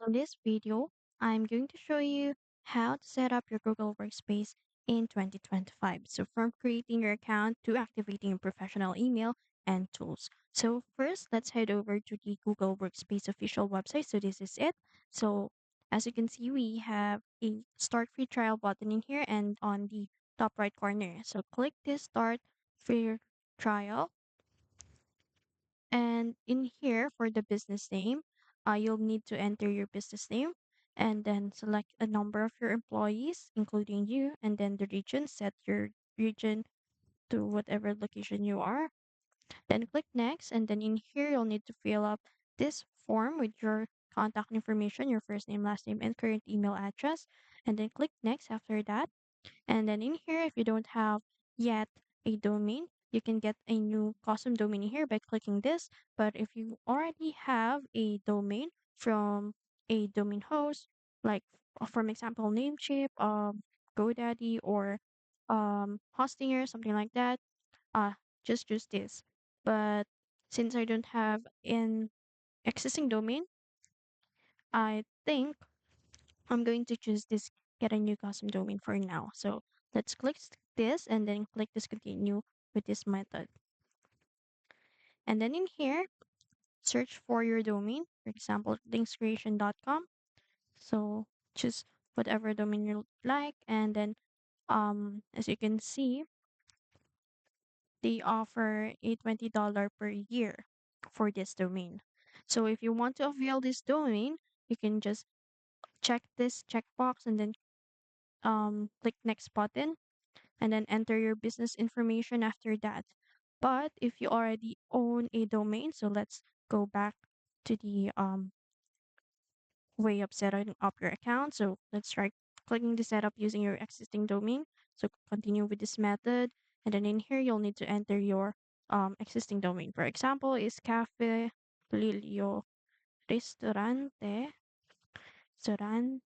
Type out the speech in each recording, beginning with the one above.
In this video, I'm going to show you how to set up your Google Workspace in 2025. So from creating your account to activating your professional email and tools. So first, let's head over to the Google Workspace official website. So this is it. So as you can see, we have a start free trial button in here and on the top right corner. So click this start free trial. And in here for the business name, you'll need to enter your business name and then select a number of your employees, including you, and then the region, set your region to whatever location you are. Then click next, and then in here, you'll need to fill up this form with your contact information, your first name, last name, and current email address. And then click next after that. And then in here, if you don't have yet a domain, you can get a new custom domain here by clicking this. But if you already have a domain from a domain host, like from example, Namecheap, GoDaddy, or Hostinger, something like that, uh, just use this. But since I don't have an existing domain, I think I'm going to choose this get a new custom domain for now. So let's click this and then click this continue with this method. And then in here, search for your domain, for example, linkscreation.com. So choose whatever domain you like. And then as you can see, they offer a $20 per year for this domain. So if you want to avail this domain, you can just check this checkbox and then click next button and then enter your business information after that. But if you already own a domain, so let's go back to the way of setting up your account. So let's try clicking the setup using your existing domain. So continue with this method, and then in here you'll need to enter your existing domain. For example, is Cafe Lilio Restaurante Restaurante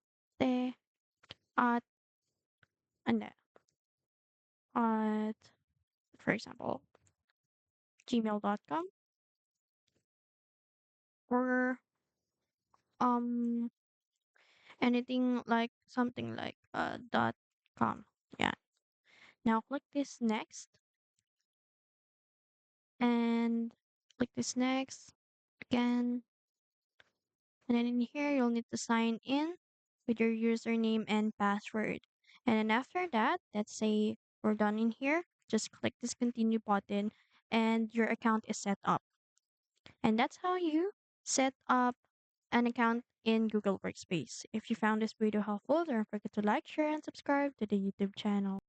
at ano, at for example gmail.com or um anything like something like dot com. Yeah. Now click this next and click this next again. And then in here you'll need to sign in with your username and password. And then after that, let's say we're done in here, just click this continue button and your account is set up. And that's how you set up an account in Google Workspace. If you found this video helpful, don't forget to like, share, and subscribe to the YouTube channel.